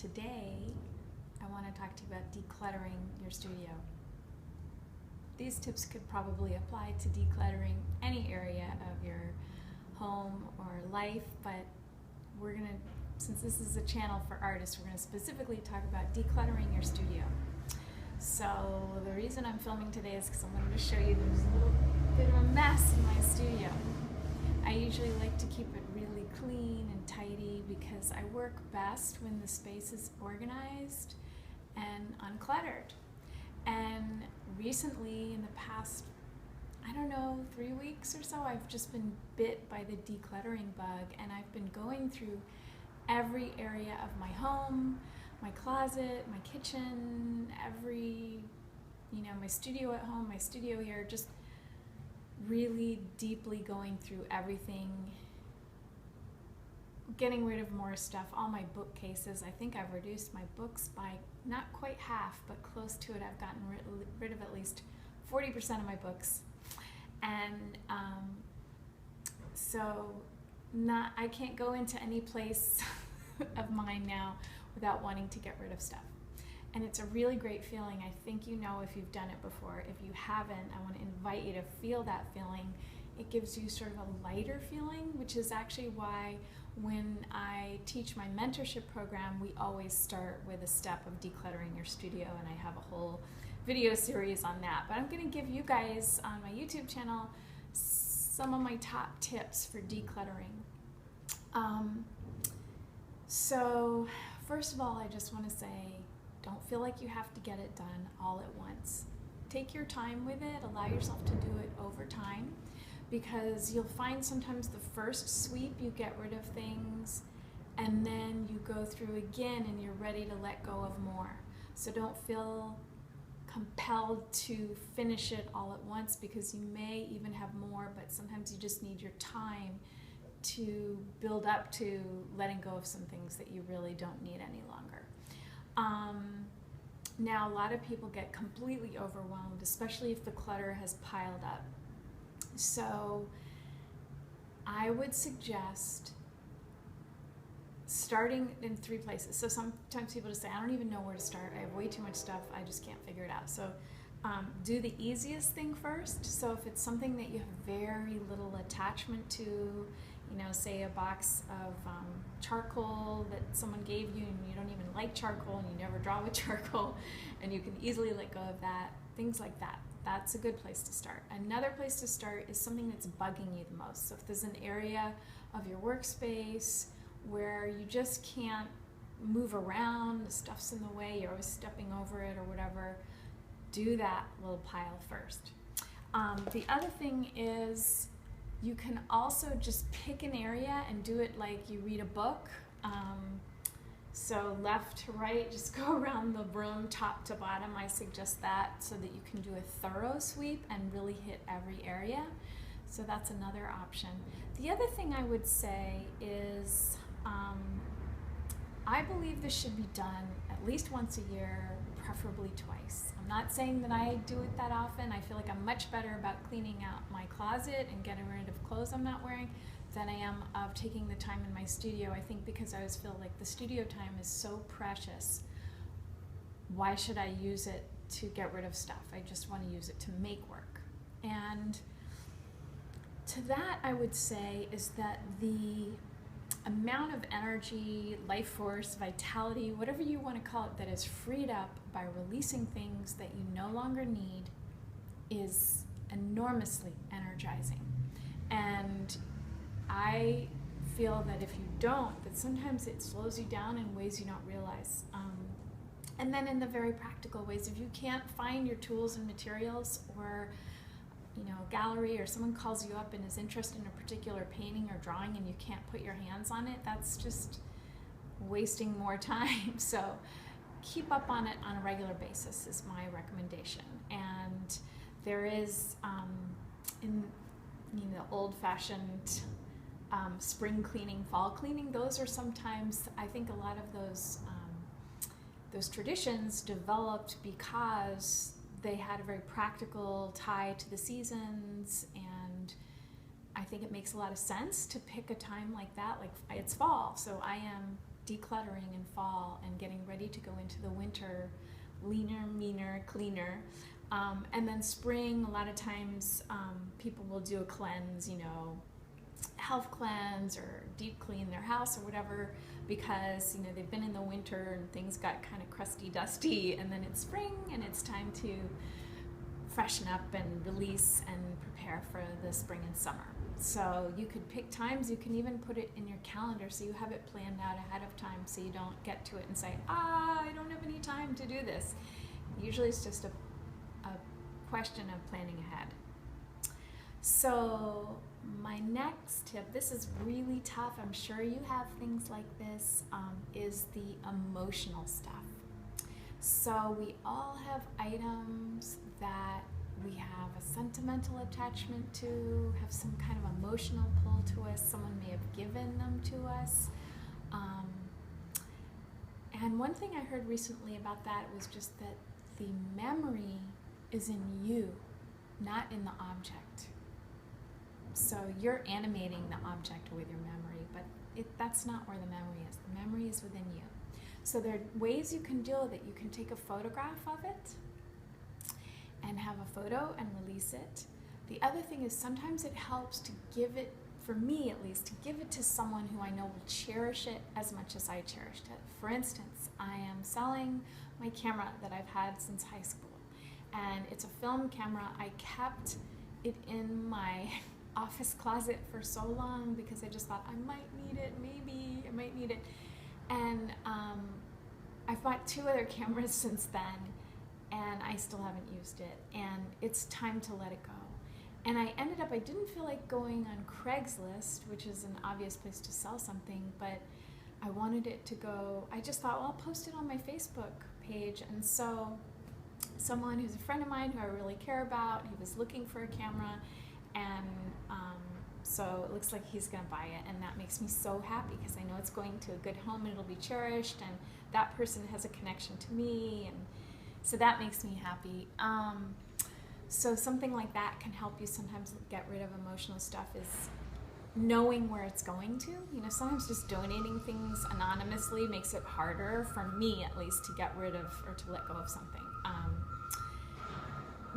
Today, I want to talk to you about decluttering your studio. These tips could probably apply to decluttering any area of your home or life, but we're going to, since this is a channel for artists, we're going to specifically talk about decluttering your studio. So the reason I'm filming today is because I wanted to show you there's a little bit of a mess in my studio. I usually like to keep it really clean and tidy because I work best when the space is organized and uncluttered. And recently, in the past, I don't know, 3 weeks or so, I've just been bit by the decluttering bug, and I've been going through every area of my home, my closet, my kitchen, my studio at home, my studio here, just really deeply going through everything, getting rid of more stuff, all my bookcases. I think I've reduced my books by not quite half, but close to it. I've gotten rid of at least 40% of my books. And I can't go into any place of mine now without wanting to get rid of stuff. And it's a really great feeling. I think you know if you've done it before. If you haven't, I want to invite you to feel that feeling. It gives you sort of a lighter feeling, which is actually why when I teach my mentorship program, we always start with a step of decluttering your studio, and I have a whole video series on that. But I'm going to give you guys on my YouTube channel some of my top tips for decluttering. So first of all, I just want to say, don't feel like you have to get it done all at once. Take your time with it, allow yourself to do it over time, because you'll find sometimes the first sweep you get rid of things, and then you go through again and you're ready to let go of more. So don't feel compelled to finish it all at once, because you may even have more, but sometimes you just need your time to build up to letting go of some things that you really don't need any longer. Now, a lot of people get completely overwhelmed, especially if the clutter has piled up. So I would suggest starting in 3 places. So sometimes people just say, I don't even know where to start. I have way too much stuff. I just can't figure it out. So do the easiest thing first. So if it's something that you have very little attachment to, say a box of charcoal that someone gave you and you don't even like charcoal and you never draw with charcoal and you can easily let go of that, things like that. That's a good place to start. Another place to start is something that's bugging you the most. So if there's an area of your workspace where you just can't move around, the stuff's in the way, you're always stepping over it or whatever, do that little pile first. The other thing is, you can also just pick an area and do it like you read a book. So left to right, just go around the room top to bottom. I suggest that so that you can do a thorough sweep and really hit every area. So that's another option. The other thing I would say is, I believe this should be done at least once a year, preferably twice. I'm not saying that I do it that often. I feel like I'm much better about cleaning out my closet and getting rid of clothes I'm not wearing than I am of taking the time in my studio. I think because I always feel like the studio time is so precious. Why should I use it to get rid of stuff? I just want to use it to make work. And to that, I would say is that the amount of energy, life force, vitality, whatever you want to call it, that is freed up by releasing things that you no longer need is enormously energizing. And I feel that if you don't, that sometimes it slows you down in ways you don't realize. And then in the very practical ways, if you can't find your tools and materials, or a gallery or someone calls you up and is interested in a particular painting or drawing and you can't put your hands on it, that's just wasting more time. So keep up on it on a regular basis is my recommendation. And there is, in the old-fashioned spring cleaning, fall cleaning, those are sometimes, I think a lot of those traditions developed because they had a very practical tie to the seasons, and I think it makes a lot of sense to pick a time like that. Like, it's fall, so I am decluttering in fall and getting ready to go into the winter, leaner, meaner, cleaner. And then spring, a lot of times people will do a cleanse, you know, health cleanse or deep clean their house or whatever, because, you know, they've been in the winter and things got kind of crusty, dusty, and then it's spring and it's time to freshen up and release and prepare for the spring and summer. So you could pick times, you can even put it in your calendar so you have it planned out ahead of time so you don't get to it and say, I don't have any time to do this. Usually it's just a question of planning ahead. So my next tip, this is really tough, I'm sure you have things like this, is the emotional stuff. So we all have items that we have a sentimental attachment to, have some kind of emotional pull to us, someone may have given them to us. And one thing I heard recently about that was just that the memory is in you, not in the object. So you're animating the object with your memory, but that's not where the memory is. The memory is within you. So there are ways you can deal with it. You can take a photograph of it and have a photo and release it. The other thing is sometimes it helps to give it, for me at least, to give it to someone who I know will cherish it as much as I cherished it. For instance, I am selling my camera that I've had since high school. And it's a film camera. I kept it in my office closet for so long because I just thought I might need it, maybe I might need it. And I've bought 2 other cameras since then, and I still haven't used it. And it's time to let it go. And I didn't feel like going on Craigslist, which is an obvious place to sell something, but I wanted it to go, I just thought, well, I'll post it on my Facebook page. And so someone who's a friend of mine who I really care about, he was looking for a camera, and so it looks like he's going to buy it, and that makes me so happy because I know it's going to a good home and it'll be cherished, and that person has a connection to me, and so that makes me happy. So something like that can help you sometimes get rid of emotional stuff, is knowing where it's going to. You know, sometimes just donating things anonymously makes it harder, for me at least, to get rid of or to let go of something.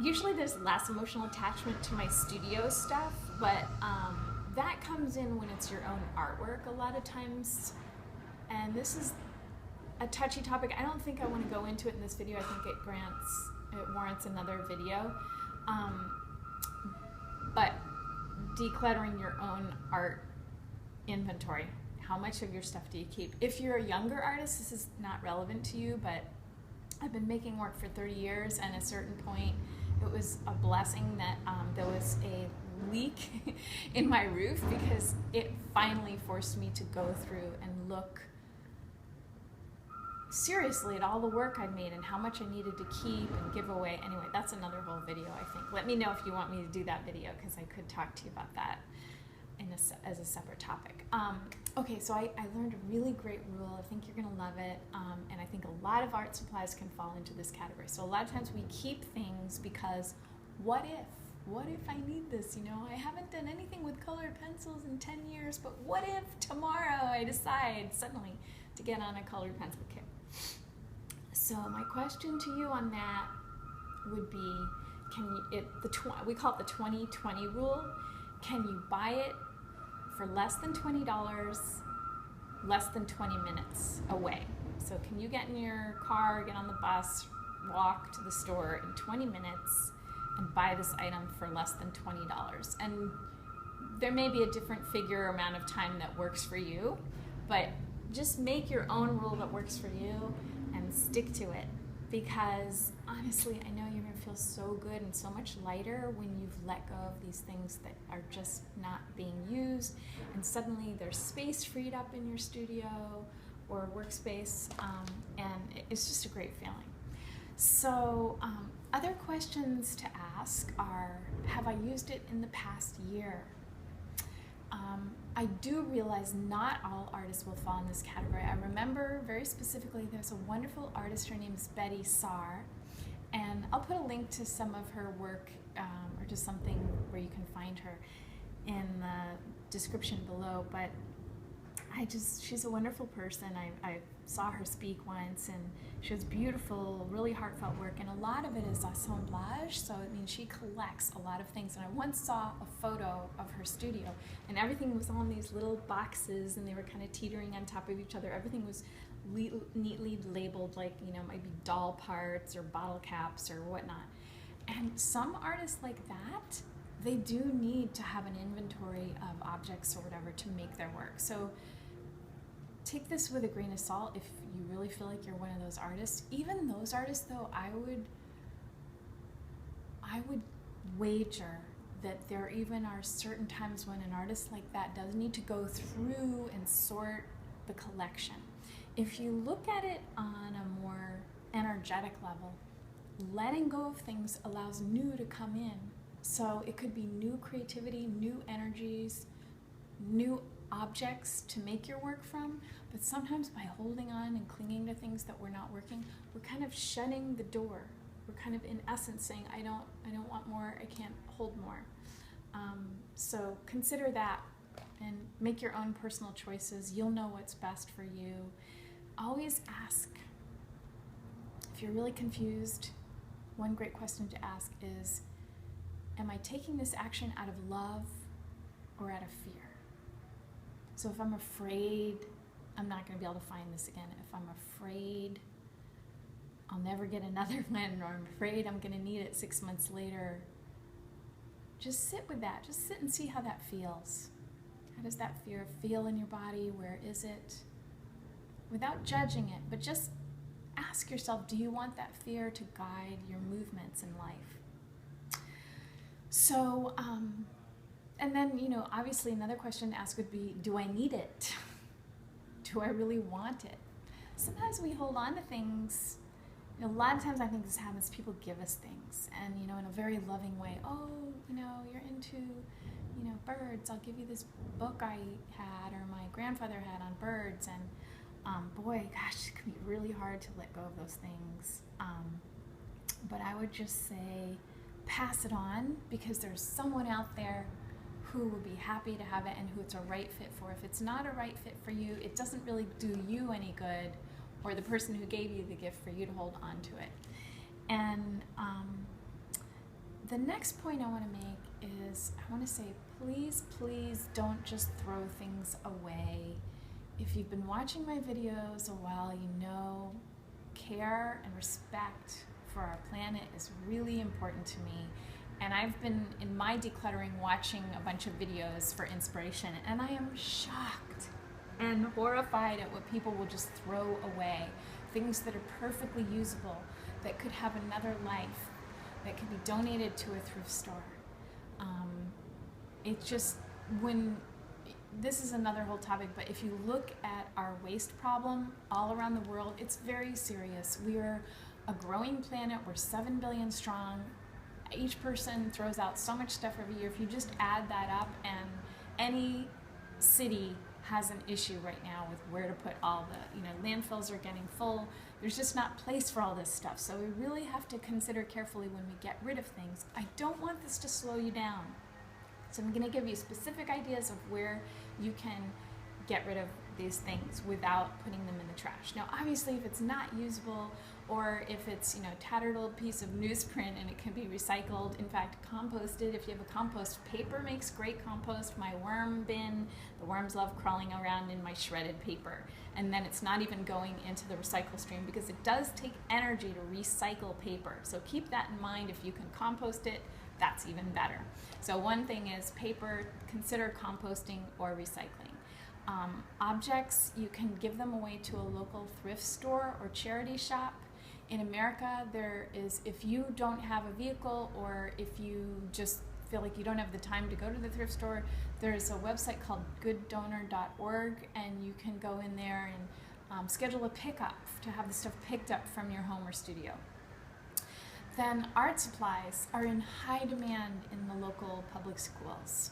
Usually there's less emotional attachment to my studio stuff, but that comes in when it's your own artwork a lot of times. And this is a touchy topic. I don't think I want to go into it in this video. I think it warrants another video. But decluttering your own art inventory. How much of your stuff do you keep? If you're a younger artist, this is not relevant to you, but I've been making work for 30 years, and at a certain point, it was a blessing that there was a leak in my roof, because it finally forced me to go through and look seriously at all the work I'd made and how much I needed to keep and give away. Anyway, that's another whole video, I think. Let me know if you want me to do that video, because I could talk to you about that as a separate topic. Okay, so I learned a really great rule. I think you're going to love it, and I think a lot of art supplies can fall into this category. So a lot of times we keep things because what if? What if I need this? You know, I haven't done anything with colored pencils in 10 years, but what if tomorrow I decide suddenly to get on a colored pencil kit? So my question to you on that would be, we call it the 20/20 rule. Can you buy it for less than $20, less than 20 minutes away? So can you get in your car, get on the bus, walk to the store in 20 minutes and buy this item for less than $20? And there may be a different figure or amount of time that works for you, but just make your own rule that works for you and stick to it. Because honestly, I know you're going to feel so good and so much lighter when you've let go of these things that are just not being used, and suddenly there's space freed up in your studio or workspace, and it's just a great feeling. So other questions to ask are, have I used it in the past year? I do realize not all artists will fall in this category. I remember very specifically there's a wonderful artist, her name is Betty Saar, and I'll put a link to some of her work or to something where you can find her in the description below. But she's a wonderful person. I saw her speak once, and she has beautiful, really heartfelt work, and a lot of it is assemblage, so I mean she collects a lot of things. And I once saw a photo of her studio, and everything was on these little boxes, and they were kind of teetering on top of each other. Everything was neatly labeled, like, you know, maybe doll parts or bottle caps or whatnot. And some artists like that, they do need to have an inventory of objects or whatever to make their work. So take this with a grain of salt if you really feel like you're one of those artists. Even those artists, though, I would wager that there even are certain times when an artist like that does need to go through and sort the collection. If you look at it on a more energetic level, letting go of things allows new to come in. So it could be new creativity, new energies, new objects to make your work from, but sometimes by holding on and clinging to things that we're not working, we're kind of shutting the door. We're kind of in essence saying, I don't want more, I can't hold more. So consider that and make your own personal choices. You'll know what's best for you. Always ask. If you're really confused, one great question to ask is, am I taking this action out of love or out of fear? So if I'm afraid I'm not going to be able to find this again, if I'm afraid I'll never get another one, or I'm afraid I'm going to need it 6 months later, just sit with that. Just sit and see how that feels. How does that fear feel in your body? Where is it? Without judging it, but just ask yourself, do you want that fear to guide your movements in life? So, and then, you know, obviously another question to ask would be, do I need it? Do I really want it? Sometimes we hold on to things. You know, a lot of times I think this happens, people give us things, and, you know, in a very loving way. Oh, you know, you're into, you know, birds. I'll give you this book I had, or my grandfather had on birds, and boy, gosh, it can be really hard to let go of those things. But I would just say, pass it on, because there's someone out there who would be happy to have it and who it's a right fit for. If it's not a right fit for you, it doesn't really do you any good, or the person who gave you the gift, for you to hold on to it. And the next point I want to make is, I want to say, please, please don't just throw things away. If you've been watching my videos a while, you know care and respect for our planet is really important to me. And I've been, in my decluttering, watching a bunch of videos for inspiration, and I am shocked and horrified at what people will just throw away. Things that are perfectly usable, that could have another life, that could be donated to a thrift store. It's just, when, this is another whole topic, but if you look at our waste problem all around the world, it's very serious. We are a growing planet, we're 7 billion strong. Each person throws out so much stuff every year. If you just add that up, and any city has an issue right now with where to put all the, you know, landfills are getting full. There's just not place for all this stuff. So we really have to consider carefully when we get rid of things. I don't want this to slow you down. So I'm going to give you specific ideas of where you can get rid of these things without putting them in the trash. Now, obviously, if it's not usable, or if it's, you know, tattered old piece of newsprint and it can be recycled, in fact, composted. If you have a compost, paper makes great compost. My worm bin, the worms love crawling around in my shredded paper. And then it's not even going into the recycle stream, because it does take energy to recycle paper. So keep that in mind. If you can compost it, that's even better. So one thing is paper, consider composting or recycling. Objects, you can give them away to a local thrift store or charity shop. In America, there is, if you don't have a vehicle, or if you just feel like you don't have the time to go to the thrift store, there's a website called gooddonor.org, and you can go in there and schedule a pickup to have the stuff picked up from your home or studio. Then art supplies are in high demand in the local public schools.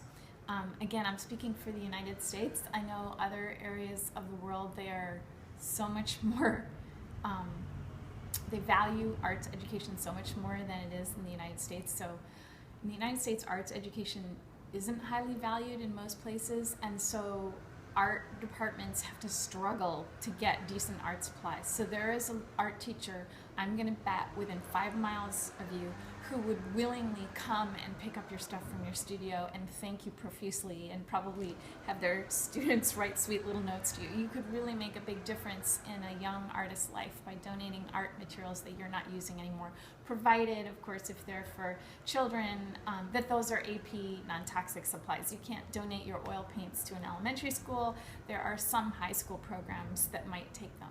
Again, I'm speaking for the United States. I know other areas of the world, they are so much more, they value arts education so much more than it is in the United States. So in the United States, arts education isn't highly valued in most places, and so art departments have to struggle to get decent art supplies. So there is an art teacher, I'm going to bet, within 5 miles of you who would willingly come and pick up your stuff from your studio and thank you profusely and probably have their students write sweet little notes to you. You could really make a big difference in a young artist's life by donating art materials that you're not using anymore, provided, of course, if they're for children, that those are AP non-toxic supplies. You can't donate your oil paints to an elementary school. There are some high school programs that might take them.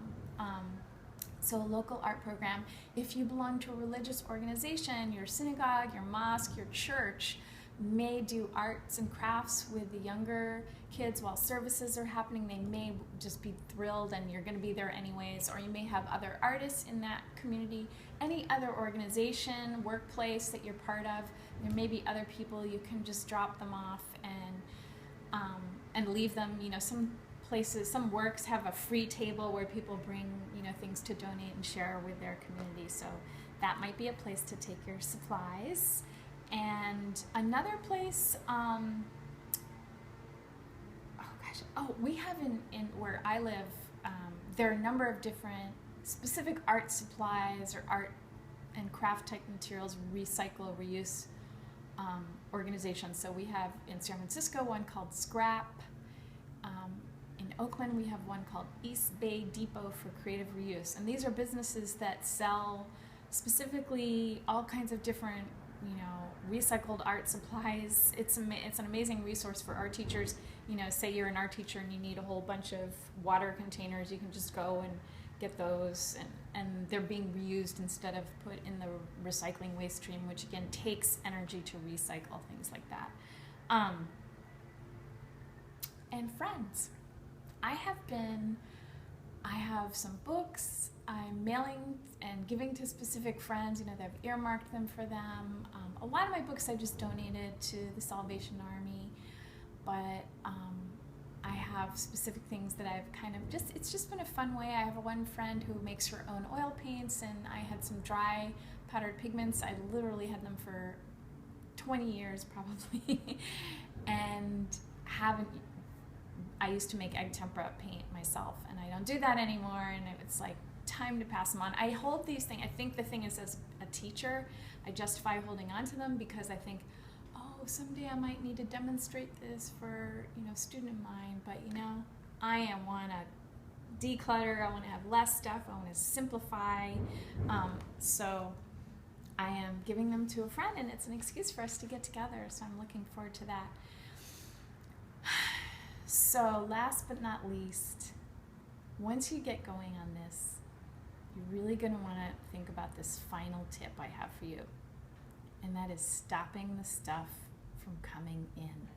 So a local art program, if you belong to a religious organization, your synagogue, your mosque, your church may do arts and crafts with the younger kids while services are happening. They may just be thrilled and you're going to be there anyways, or you may have other artists in that community. Any other organization, workplace that you're part of, there may be other people. You can just drop them off and leave them. You know, some places, some works have a free table where people bring, you know, things to donate and share with their community. So that might be a place to take your supplies. And another place, we have in where I live, there are a number of different specific art supplies or art and craft type materials, recycle, reuse organizations. So we have in San Francisco one called Scrap. In Oakland, we have one called East Bay Depot for Creative Reuse. And these are businesses that sell specifically all kinds of different, you know, recycled art supplies. It's an amazing resource for art teachers. You know, say you're an art teacher and you need a whole bunch of water containers, you can just go and get those, and they're being reused instead of put in the recycling waste stream, which again takes energy to recycle, things like that. And friends. I have some books I'm mailing and giving to specific friends. You know, they've earmarked them for them. A lot of my books I just donated to the Salvation Army, but I have specific things that I've kind of it's just been a fun way. I have one friend who makes her own oil paints, and I had some dry powdered pigments. I literally had them for 20 years probably, and I used to make egg tempera paint myself, and I don't do that anymore, and it's like time to pass them on. I hold these things. I think the thing is, as a teacher, I justify holding on to them because I think, oh, someday I might need to demonstrate this for, you know, a student of mine, but you know, I want to declutter, I want to have less stuff, I want to simplify, so I am giving them to a friend, and it's an excuse for us to get together, so I'm looking forward to that. So last but not least, once you get going on this, you're really going to want to think about this final tip I have for you, and that is stopping the stuff from coming in.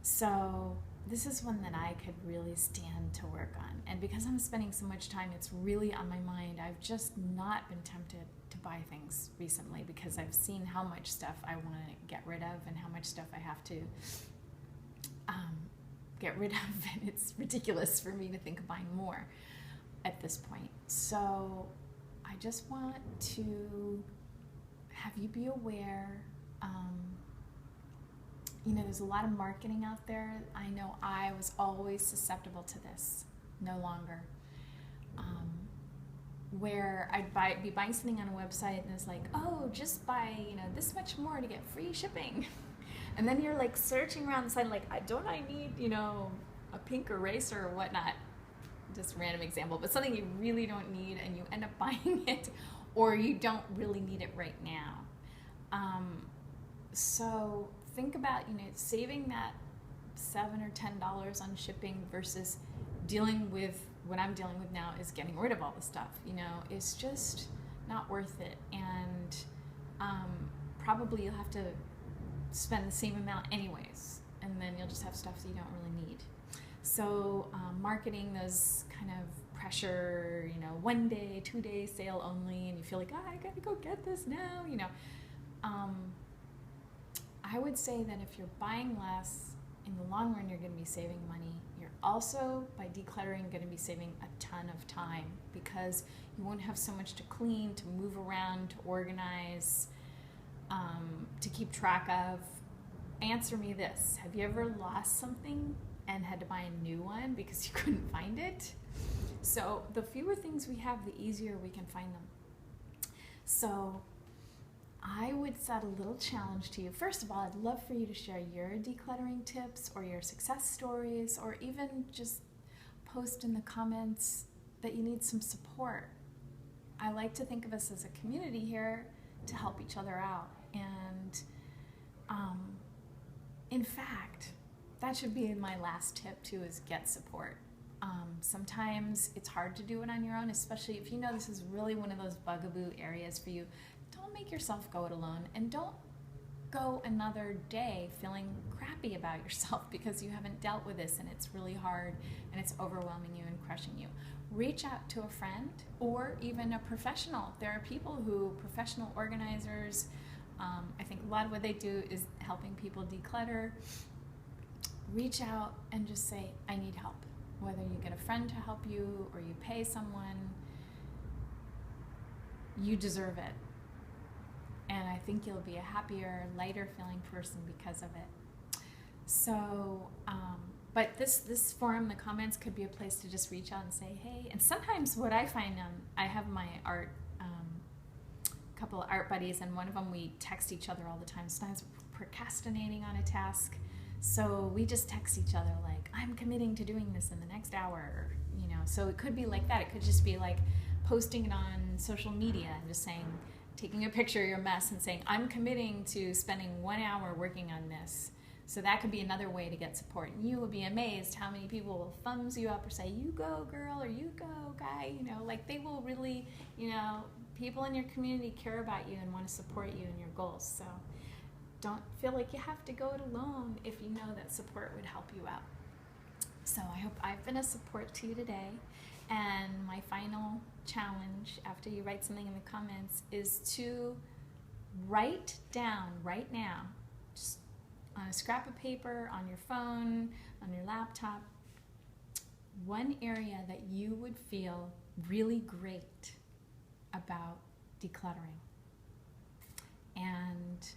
So this is one that I could really stand to work on, and because I'm spending so much time, it's really on my mind. I've just not been tempted to buy things recently because I've seen how much stuff I want to get rid of and how much stuff I have to get rid of, and it's ridiculous for me to think of buying more at this point. So I just want to have you be aware, you know, there's a lot of marketing out there. I know I was always susceptible to this, no longer, where I'd be buying something on a website and it's like, oh, just buy, you know, this much more to get free shipping. And then you're like searching around the site, like, don't I need, you know, a pink eraser or whatnot? Just a random example, but something you really don't need, and you end up buying it, or you don't really need it right now. So think about, you know, saving that $7 or $10 on shipping versus dealing with what I'm dealing with now is getting rid of all the stuff. You know, it's just not worth it, and probably you'll have to spend the same amount anyways, and then you'll just have stuff that you don't really need. So marketing those kind of pressure, you know, 1 day, 2 day sale only, and you feel like, oh, I gotta go get this now, you know. I would say that if you're buying less, in the long run you're going to be saving money. You're also, by decluttering, going to be saving a ton of time because you won't have so much to clean, to move around, to organize, to keep track of. Answer me this: have you ever lost something and had to buy a new one because you couldn't find it. So the fewer things we have, the easier we can find them. So I would set a little challenge to you. First of all, I'd love for you to share your decluttering tips or your success stories, or even just post in the comments that you need some support. I like to think of us as a community here to help each other out. And in fact, that should be my last tip too, is get support. Sometimes it's hard to do it on your own, especially if you know this is really one of those bugaboo areas for you. Don't make yourself go it alone, and don't go another day feeling crappy about yourself because you haven't dealt with this and it's really hard and it's overwhelming you and crushing you. Reach out to a friend or even a professional. There are people professional organizers, I think a lot of what they do is helping people declutter. Reach out and just say, I need help. Whether you get a friend to help you or you pay someone, you deserve it. And I think you'll be a happier, lighter feeling person because of it. So, but this forum, the comments, could be a place to just reach out and say, hey. And sometimes what I find, I have my couple of art buddies, and one of them, we text each other all the time. Sometimes we're procrastinating on a task, so we just text each other like, I'm committing to doing this in the next hour, you know. So it could be like that. It could just be like posting it on social media and just saying, taking a picture of your mess and saying, I'm committing to spending 1 hour working on this. So that could be another way to get support. And you will be amazed how many people will thumbs you up or say, you go girl, or you go guy, you know, like they will really, you know, people in your community care about you and want to support you in your goals. So don't feel like you have to go it alone if you know that support would help you out. So I hope I've been a support to you today. And my final challenge after you write something in the comments is to write down right now, just on a scrap of paper, on your phone, on your laptop, one area that you would feel really great about decluttering, and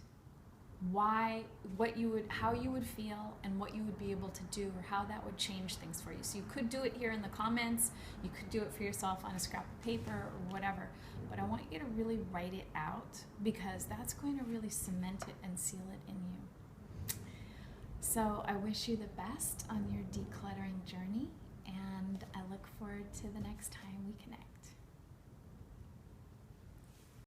why, how you would feel, and what you would be able to do, or how that would change things for you. So you could do it here in the comments, you could do it for yourself on a scrap of paper or whatever, but I want you to really write it out, because that's going to really cement it and seal it in you. So I wish you the best on your decluttering journey, and I look forward to the next time we connect.